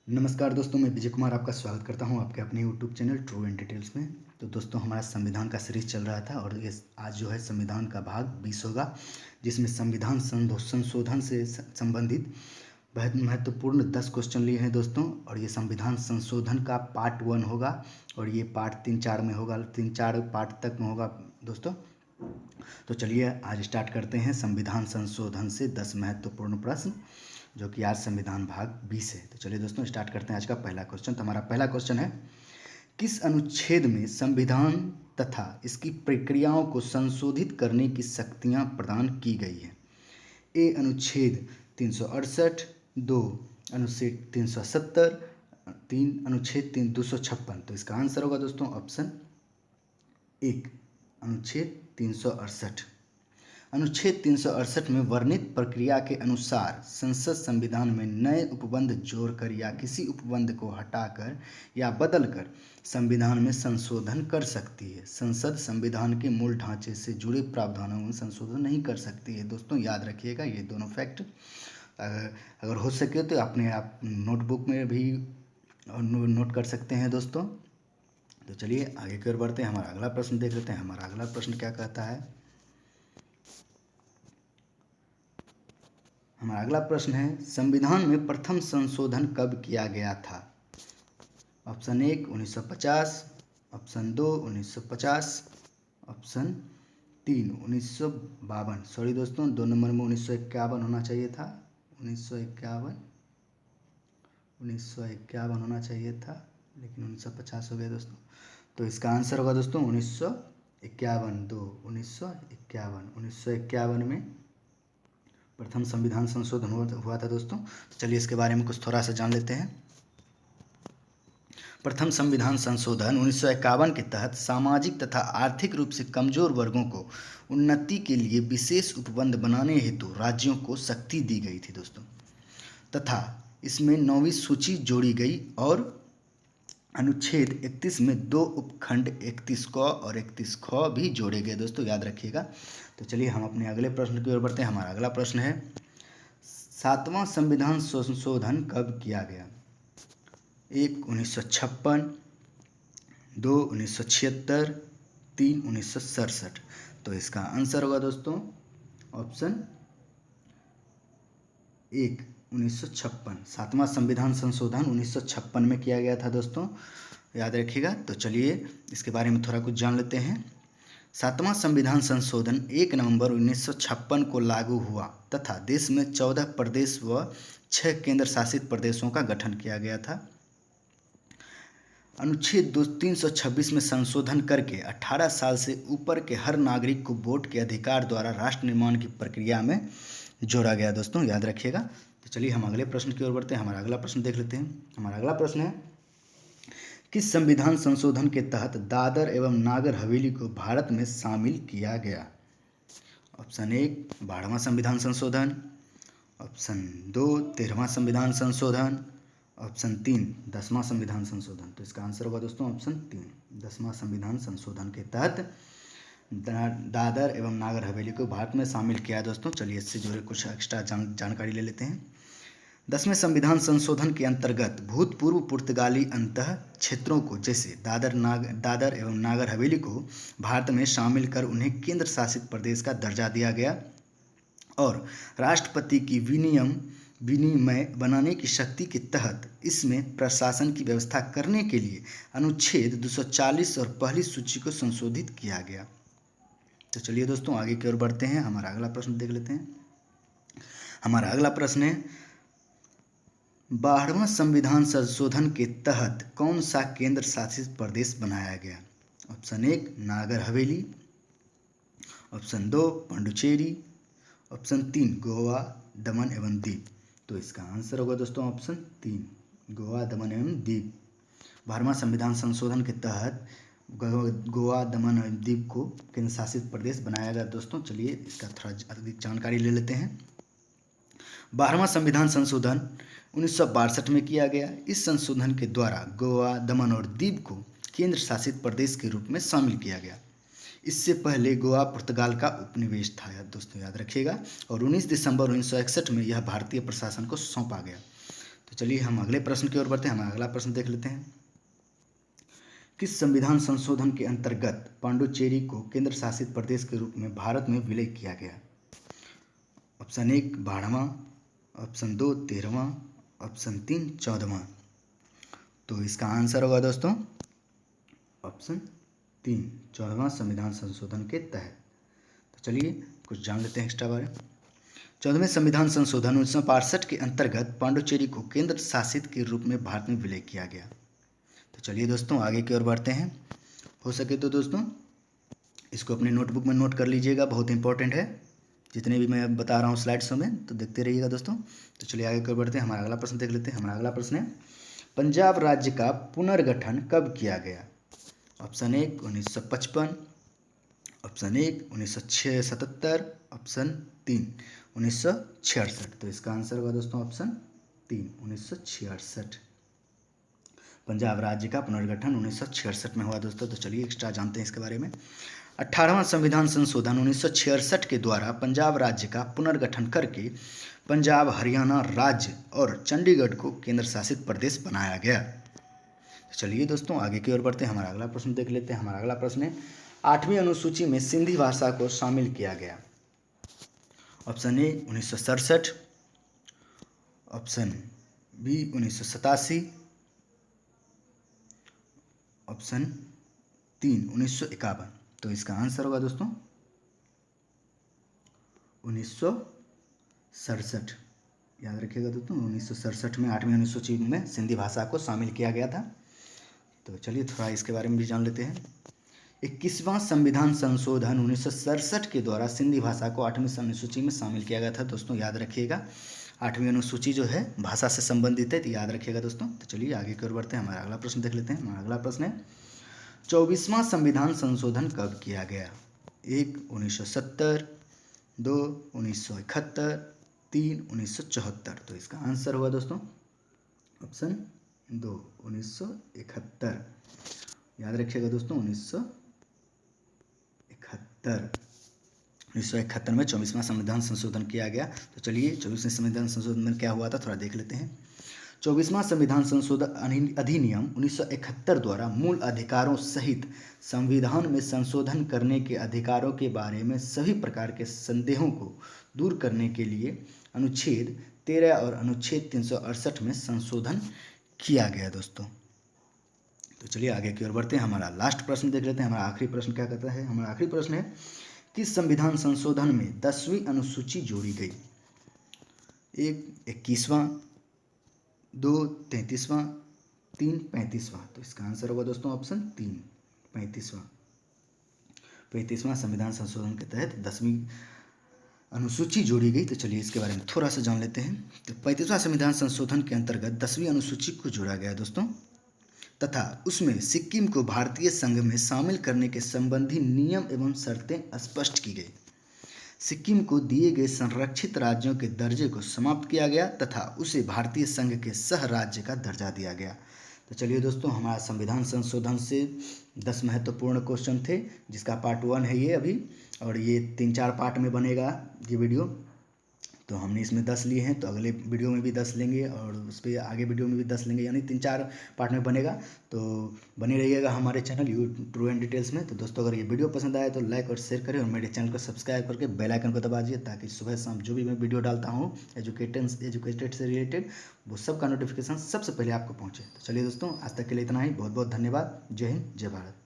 नमस्कार दोस्तों, मैं विजय कुमार आपका स्वागत करता हूं आपके अपने YouTube channel true and details में। तो दोस्तों, हमारा संविधान का सीरीज चल रहा था और ये आज जो है संविधान का भाग 20 होगा, जिसमें संविधान संशोधन से संबंधित बहुत महत्वपूर्ण 10 क्वेश्चन लिए हैं दोस्तों। और ये संविधान संशोधन का पार्ट 1 होगा और ये पार्ट 3-4 में होगा, 3-4 पार्ट तक में होगा दोस्तों। तो चलिए आज स्टार्ट करते हैं संविधान संशोधन से 10 महत्वपूर्ण प्रश्न, जो कि आज संविधान भाग 20 है। तो चलिए दोस्तों स्टार्ट करते हैं आज का पहला क्वेश्चन। तो हमारा पहला क्वेश्चन है, किस अनुच्छेद में संविधान तथा इसकी प्रक्रियाओं को संशोधित करने की शक्तियां प्रदान की गई है? ए अनुच्छेद 368, 2 अनुच्छेद 370, 3 अनुच्छेद 256। तो इसका आंसर होगा दोस्तों ऑप्शन 1 अनुच्छेद 368। अनुच्छेद 368 में वर्णित प्रक्रिया के अनुसार संसद संविधान में नए उपबंध जोड़कर या किसी उपबंध को हटाकर या बदलकर संविधान में संशोधन कर सकती है। संसद संविधान के मूल ढांचे से जुड़े प्रावधानों में संशोधन नहीं कर सकती है। दोस्तों याद रखिएगा ये दोनों फैक्ट। अगर हो सके तो अपने आप नोटबुक में भी नोट कर सकते हैं दोस्तों। तो चलिए आगे की ओर बढ़ते हैं। हमारा अगला प्रश्न देख लेते हैं। हमारा अगला प्रश्न क्या कहता है? हमारा अगला प्रश्न है, संविधान में प्रथम संशोधन कब किया गया था? Option 1 1950, option 2 1950, option 3 1952। सॉरी दोस्तों, 2 नंबर में 1951 होना चाहिए था। 1951 होना चाहिए था, लेकिन 1950 हो गया दोस्तों। तो इसका आंसर होगा दोस्तों 1951। 1951 में प्रथम संविधान संशोधन हुआ था दोस्तों। तो चलिए इसके बारे में कुछ थोड़ा सा जान लेते हैं। प्रथम संविधान संशोधन 1951 के तहत सामाजिक तथा आर्थिक रूप से कमजोर वर्गों को उन्नति के लिए विशेष उपबंध बनाने हेतु राज्यों को शक्ति दी गई थी दोस्तों, तथा इसमें 9वीं सूची जोड़ी गई और अनुच्छेद 31 में 2 उपखंड 31 क और 31 ख भी जोड़े गए दोस्तों, याद रखिएगा। तो चलिए हम अपने अगले प्रश्न की ओर बढ़ते हैं। हमारा अगला प्रश्न है, 7वां संविधान संशोधन कब किया गया? 1 1956, 2 1976, 3 1967। तो इसका आंसर होगा दोस्तों ऑप्शन 1 1956। 7वां संविधान संशोधन 1956 में किया गया था दोस्तों, याद रखिएगा। तो चलिए इसके बारे में थोड़ा कुछ जान लेते हैं। 7वां संविधान संशोधन 1 नवंबर 1956 को लागू हुआ तथा देश में 14 प्रदेश व 6 केंद्र शासित प्रदेशों का गठन किया गया था। अनुच्छेद 326 में संशोधन करके 18 साल से ऊपर के हर नागरिक को वोट के अधिकार द्वारा राष्ट्र निर्माण की प्रक्रिया में जोड़ा गया दोस्तों, याद रखिएगा। तो चलिए हम अगले प्रश्न की ओर बढ़ते हैं। हमारा अगला प्रश्न देख लेते हैं। हमारा अगला प्रश्न है, किस संविधान संशोधन के तहत दादर एवं नागर हवेली को भारत में शामिल किया गया? ऑप्शन 1 12वां संविधान संशोधन, ऑप्शन 2 13वां संविधान संशोधन, ऑप्शन 3 10वां संविधान संशोधन। तो इसका आंसर होगा दोस्तों ऑप्शन 3 10वां संविधान संशोधन के तहत दादर एवं नागर हवेली को भारत में शामिल किया दोस्तों। चलिए इससे जुड़े कुछ एक्स्ट्रा जानकारी ले लेते हैं। 10वें संविधान संशोधन के अंतर्गत भूतपूर्व पुर्तगाली अंतः क्षेत्रों को जैसे दादर एवं नागर हवेली को भारत में शामिल कर उन्हें केंद्र शासित प्रदेश का दर्जा दिया गया और राष्ट्रपति की विनिमय बनाने की शक्ति के तहत इसमें प्रशासन की व्यवस्था करने के लिए अनुच्छेद 240 और पहली सूची को संशोधित किया गया। तो चलिए दोस्तों आगे की ओर बढ़ते हैं। हमारा अगला प्रश्न देख लेते हैं। हमारा अगला प्रश्न है, 12वां संविधान संशोधन के तहत कौन सा केंद्र शासित प्रदेश बनाया गया? Option 1 Nagar Haveli, option 2 Puducherry, option 3 Goa दमन एवं दीव। तो इसका आंसर होगा दोस्तों ऑप्शन 3 गोवा दमन एवं दीव। 12वां संविधान संशोधन के तहत गोवा दमन एवं दीव को केंद्र शासित प्रदेश बनाया गया दोस्तों। चलिए इसका थोड़ा अधिक जानकारी ले लेते हैं। 12वां संविधान संशोधन 1962 में किया गया। इस संशोधन के द्वारा गोवा दमन और दीव को केंद्र शासित प्रदेश के रूप में शामिल किया गया। इससे पहले गोवा पुर्तगाल का उपनिवेश था दोस्तों, याद रखिएगा। और 19 दिसंबर 1961 में यह भारतीय प्रशासन को सौंपा गया। तो चलिए हम अगले प्रश्न की ओर बढ़ते हैं। हम अगला प्रश्न देख लेते हैं। किस संविधान संशोधन के अंतर्गत पांडुचेरी को केंद्र शासित प्रदेश के रूप में भारत में विलय किया गया? ऑप्शन 1 12वां, ऑप्शन 2 13वां, ऑप्शन 3 14वां। तो इसका आंसर होगा दोस्तों ऑप्शन 3 14वां संविधान संशोधन के तहत। तो चलिए कुछ जान लेते हैं एक्स्ट्रा बारे। 14वें संविधान संशोधन 1965 के अंतर्गत पांडुचेरी को केंद्र शासित के रूप में भारत में विलय किया गया। तो चलिए दोस्तों आगे की ओर बढ़ते हैं। हो सके तो दोस्तों इसको अपनी नोटबुक में नोट कर लीजिएगा, बहुत इंपॉर्टेंट है। जितने भी मैं बता रहा हूँ स्लाइड्सों में, तो देखते रहिएगा दोस्तों। तो चलिए आगे की ओर बढ़ते हैं। हमारा अगला प्रश्न देख लेते हैं। हमारा अगला प्रश्न है, पंजाब राज्य का पुनर्गठन कब किया गया? Option 1 1955, option 1 1977, option 3 1966। तो इसका आंसर होगा दोस्तों ऑप्शन 3 1966। पंजाब राज्य का पुनर्गठन 1966 में हुआ दोस्तों। तो चलिए एक्स्ट्रा जानते हैं इसके बारे में। 18वां संविधान संशोधन 1966 के द्वारा पंजाब राज्य का पुनर्गठन करके पंजाब, हरियाणा राज्य और चंडीगढ़ को केंद्र शासित प्रदेश बनाया गया। तो चलिए दोस्तों आगे की ओर बढ़ते हैं। हमारा अगला प्रश्न देख लेते हैं। हमारा अगला प्रश्न है, 8वीं अनुसूची में सिंधी भाषा को शामिल किया गया। Option A 1967, option B 1987, option 3 1951। तो इसका आंसर होगा दोस्तों 1967। याद रखिएगा दोस्तों 1967 में 8वीं अनुसूची में सिंधी भाषा को शामिल किया गया था। तो चलिए थोड़ा इसके बारे में भी जान लेते हैं। 21वां संविधान संशोधन 1967 के द्वारा सिंधी भाषा को 8वीं अनुसूची में शामिल किया गया था। दोस्तों याद रखिएगा 8वीं अनुसूची जो है भाषा से संबंधित है, तो याद रखिएगा दोस्तों। तो चलिए आगे की ओर बढ़ते हैं। हमारा अगला प्रश्न देख लेते हैं। हमारा अगला प्रश्न है, 24वां संविधान संशोधन कब किया गया? 1 1970, 2 1971, 3 1974। तो इसका आंसर हुआ दोस्तों ऑप्शन 2 1971। याद रखिएगा दोस्तों 1971 में 24वां संविधान संशोधन किया गया। तो चलिए 24वें संविधान संशोधन में क्या हुआ था थोड़ा देख लेते हैं। 24वां संविधान संशोधन अधिनियम 1971 द्वारा मूल अधिकारों सहित संविधान में संशोधन करने के अधिकारों के बारे में सभी प्रकार के संदेहों को दूर करने के लिए अनुच्छेद 13 और अनुच्छेद 368 में संशोधन किया गया दोस्तों। तो चलिए आगे की ओर बढ़ते हैं। हमारा लास्ट प्रश्न देख लेते हैं। हमारा आखिरी प्रश्न क्या कहता है? हमारा आखिरी प्रश्न है, किस संविधान संशोधन में 10वीं अनुसूची जोड़ी गई? 1 21वां, 2 33वां, 3 35वां। तो इसका आंसर होगा दोस्तों ऑप्शन 3 35वां संविधान संशोधन के तहत 10वीं अनुसूची जोड़ी गई। तो चलिए इसके बारे में थोड़ा सा जान लेते हैं। तो 35वां संविधान संशोधन के अंतर्गत 10वीं अनुसूची को जोड़ा गया दोस्तों, तथा उसमें सिक्किम को भारतीय संघ में शामिल करने के संबंधी नियम एवं शर्तें स्पष्ट की गई। सिक्किम को दिए गए संरक्षित राज्यों के दर्जे को समाप्त किया गया तथा उसे भारतीय संघ के सह राज्य का दर्जा दिया गया। तो चलिए दोस्तों हमारा संविधान संशोधन से 10 महत्वपूर्ण क्वेश्चन थे, जिसका पार्ट 1 है ये अभी, और ये 3-4 पार्ट में बनेगा ये वीडियो। तो हमने इसमें 10 लिए हैं, तो अगले वीडियो में भी 10 लेंगे और उस पर आगे वीडियो में भी 10 लेंगे, यानी 3-4 पार्ट में बनेगा। तो बने रहिएगा हमारे चैनल ट्रू एंड डिटेल्स में। तो दोस्तों अगर ये वीडियो पसंद आए तो लाइक और शेयर करें और मेरे चैनल को सब्सक्राइब करके बेल आइकन को दबा दीजिए, ताकि सुबह शाम जो भी मैं वीडियो डालता हूँ एजुकेटेड से रिलेटेड, वो सब का नोटिफिकेशन सबसे पहले आपको पहुँचे। तो चलिए दोस्तों आज तक के लिए इतना ही। बहुत बहुत धन्यवाद। जय हिंद, जय भारत।